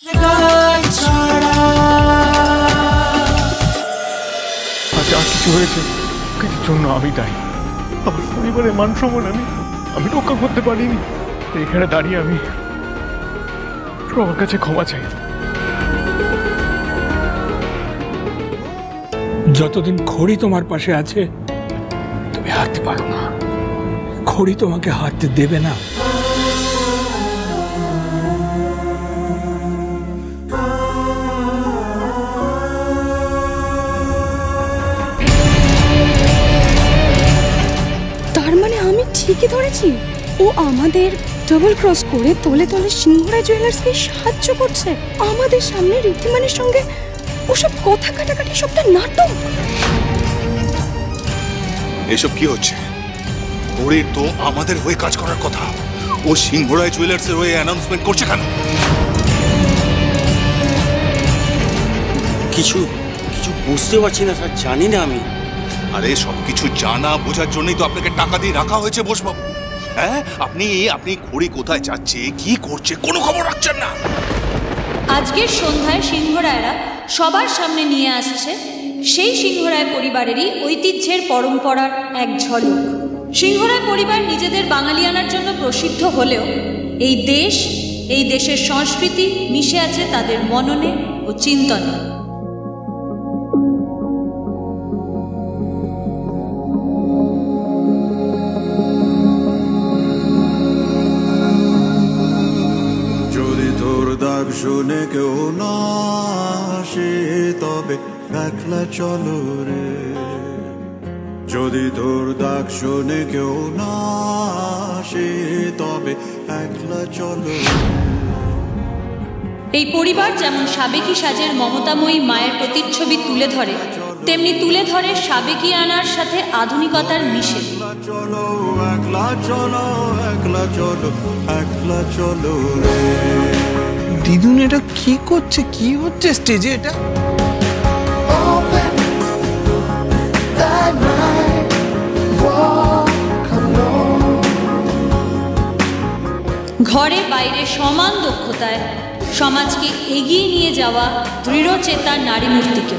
যা কিছু হয়েছে কিছুর জন্য আমি দায়ী। আমার পরিবারের মান সম্মান আমি রক্ষা করতে পারিনি। এখানে দাঁড়িয়ে আমি সবার কাছে ক্ষমা চাই। যতদিন খড়ি তোমার পাশে আছে তুমি হারতে পারো না। খড়ি তোমাকে হারতে দেবে না। তার মানে আমি ঠিকই ধরেছি, ও আমাদের ডাবল ক্রস করে তলে তলে সিংহরায় জুয়েলার্সকে সাহায্য করছে। আমাদের সামনে ঋদ্ধিমানের সঙ্গে ওসব কথা কাটাকাটি, সবটা নাটক। এসব কি হচ্ছে? ওরে তো আমাদের হয়ে কাজ করার কথা, ও সিংহরায় জুয়েলার্সের হয়ে অ্যানাউন্সমেন্ট করছে কেন? কিছু বুঝতে পারছি না স্যার, জানি না আমি। আরে সবকিছু জানা বোঝার জন্যই তো আপনাকে টাকা দিয়ে রাখা হয়েছে বোসবাবু। হ্যাঁ, আপনি খড়ি কোথায় যাচ্ছে, কি করছে, কোনো খবর রাখছেন না। আজকের সন্ধ্যায় সিংহরায়রা সবার সামনে নিয়ে আসছে সেই সিংহরায় পরিবারেরই ঐতিহ্যের পরম্পরার এক ঝলক। সিংহরায় পরিবার নিজেদের বাঙালিয়ানার জন্য প্রসিদ্ধ হলেও এই দেশের সংস্কৃতি মিশে আছে তাদের মননে ও চিন্তনে। শুনে কেউ না আসে তবে একলা চলো রে, যদি তোর ডাক শুনে কেউ না আসে তবে একলা চলো। এই পরিবার যেমন সাবেকি সাজের মমতাময়ী মায়ের প্রতিচ্ছবি তুলে ধরে, তেমনি তুলে ধরে সাবেকি আনার সাথে আধুনিকতার মিশেল। চলো একলা চলো, একলা চলো, একলা চলো রে। দিদুন এটা কি করছে, কি হচ্ছে স্টেজে? এটা ঘরে বাইরে সমান দক্ষতায় সমাজকে এগিয়ে নিয়ে যাওয়া দৃঢ়চেতা নারী মূর্তিকে।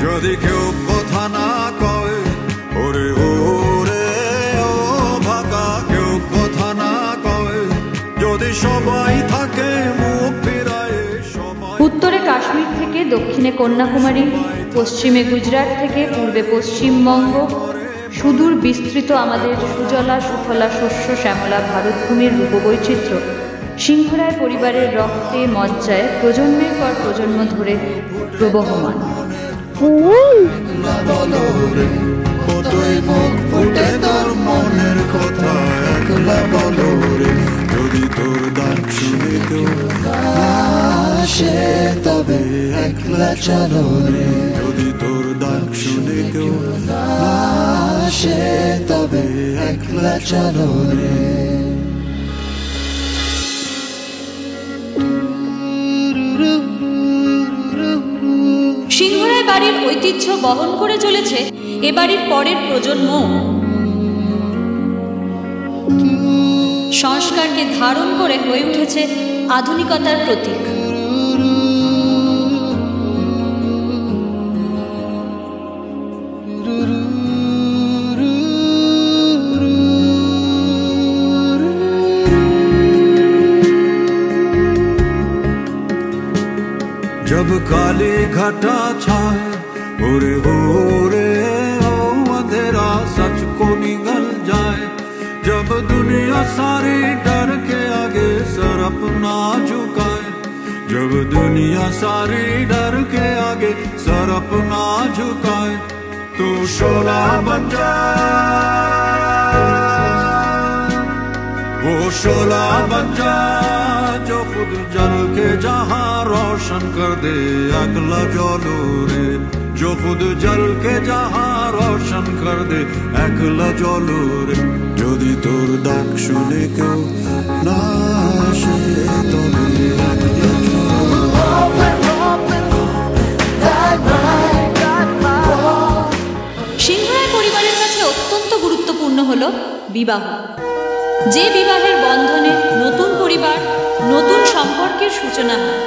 যদি কেউ কথা না কয় ওরে ওরে ও ভাগা, কেউ কথা না কয়, যদি সবাই থাকে মুখ ফিরায়। উত্তরে কাশ্মীর থেকে দক্ষিণে কন্যাকুমারী, পশ্চিমে গুজরাট থেকে পূর্বে পশ্চিমবঙ্গ, সুদূর বিস্তৃত আমাদের সুজলা সুফলা শস্য শ্যামলা ভারতভূমির রূপবৈচিত্র্য সিংহরায় পরিবারের রক্তে মজ্জায় প্রজন্মের পর প্রজন্ম ধরে প্রবহমান। মনের কথা একলা বলো রে, যদি তোর ডাক শুনে কেউ আসে তবে একলা চলো রে, যদি তোর ডাক শুনে কেউ আসে তবে একলা চলো রে। সিংহরায় বাড়ির ঐতিহ্য বহন করে চলেছে এ বাড়ির পরের প্রজন্ম। সংস্কারকে ধারণ করে হয়ে উঠেছে আধুনিকতার প্রতীক। जब काली घटा छाए ओरे हो रे ओ अंधेरा सच को निगल जाए, जब दुनिया सारी डर के आगे सर अपना झुकाए, जब दुनिया सारी डर के आगे सर अपना झुकाए, तो शोला बन जाए, वो शोला बन जाए जो खुद जल के जहां रोशन कर दे अगला जलो रे, जो खुद जल के जहां रोशन कर दे একলা জলো রে, যদি তোর ডাক শুনে কেউ না আসে তবে একলা জলো। হলো বিবাহ। যে বিবাহের বন্ধনে নতুন পরিবার, নতুন সম্পর্কের সূচনা হয়।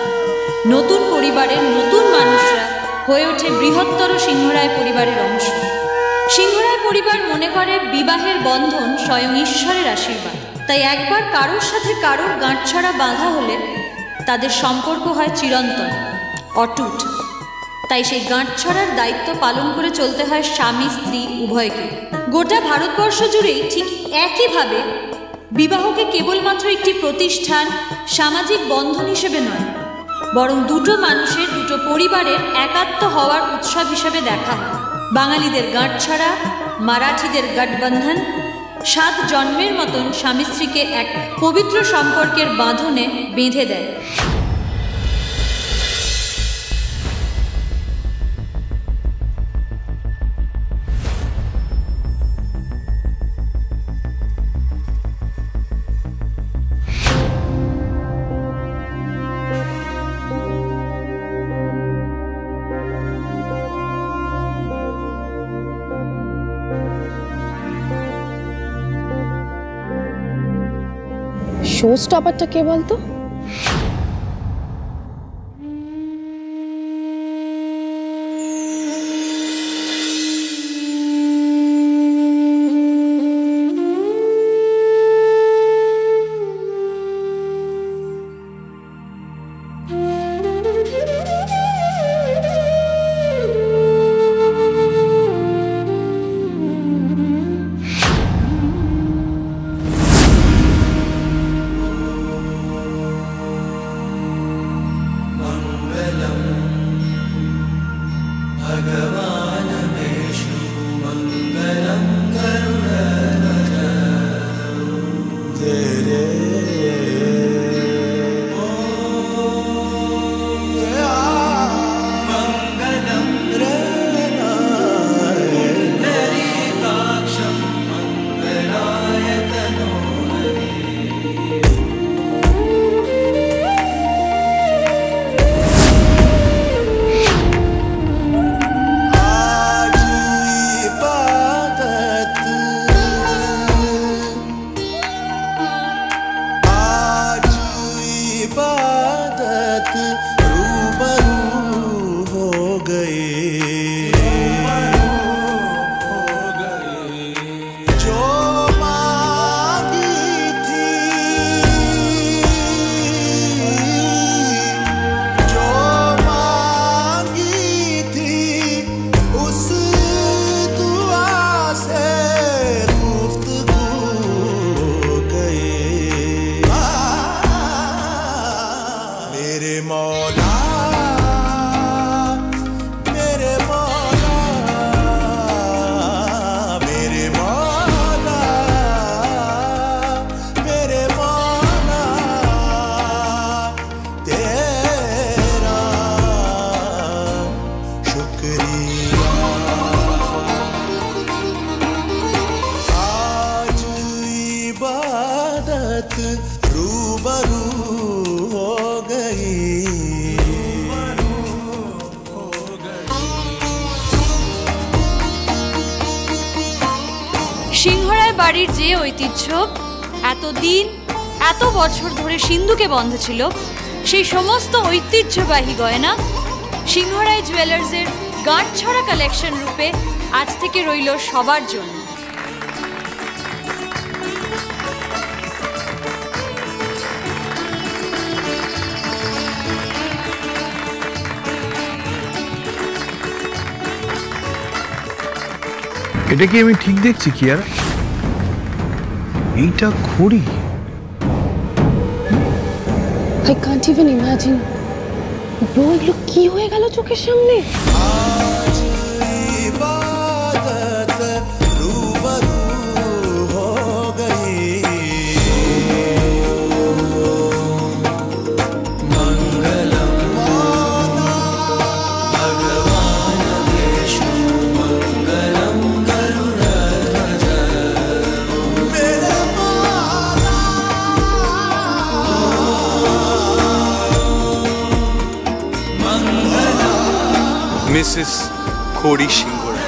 নতুন পরিবারের নতুন মানুষরা হয়ে ওঠে বৃহত্তর সিংহরায় পরিবারের অংশ। সিংহরায় পরিবার মনে করে বিবাহের বন্ধন স্বয়ং ঈশ্বরের আশীর্বাদ। তাই একবার কারোর সাথে কারোর গাঁটছড়া বাঁধা হলে তাদের সম্পর্ক হয় চিরন্তন, অটুট। তাই সেই গাঁটছড়ার দায়িত্ব পালন করে চলতে হয় স্বামী স্ত্রী উভয়কে। গোটা ভারতবর্ষ জুড়েই ঠিক একইভাবে বিবাহকে কেবলমাত্র একটি প্রতিষ্ঠান, সামাজিক বন্ধন হিসেবে নয়, বরং দুটো মানুষের, দুটো পরিবারের একাত্ম হওয়ার উৎসব হিসেবে দেখা হয়। বাঙালিদের গাঁটছড়া, মারাঠিদের গঠবন্ধন 7 জন্মের মতন স্বামী স্ত্রীকে এক পবিত্র সম্পর্কের বাঁধনে বেঁধে দেয়। শো স্টপারটা কে বলতো? সিংহরায় বাড়ির যে ঐতিহ্য এতদিন, এত বছর ধরে সিন্ধুকে বন্ধ ছিল, সেই সমস্ত ঐতিহ্যবাহী গয়না সিংহরায় জুয়েলার্সের গাঁটছড়া কালেকশন রূপে আজ থেকে রইল সবার জন্য। এটা কি আমি ঠিক দেখছি কি? আর এইটা ঘড়ি? I can't even imagine. Bro, এগুলো কি হয়ে গেল চোখের সামনে? মিসেস খড়ি সিংহরায়।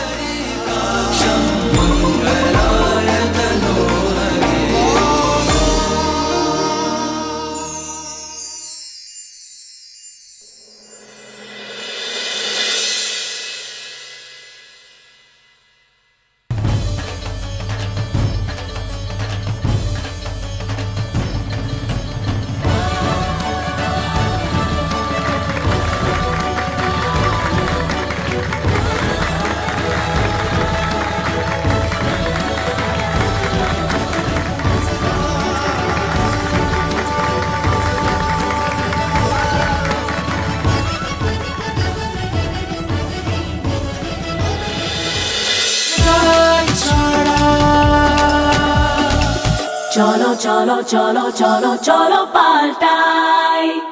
চলো চলো চলো চলো চলো পাল্টাই।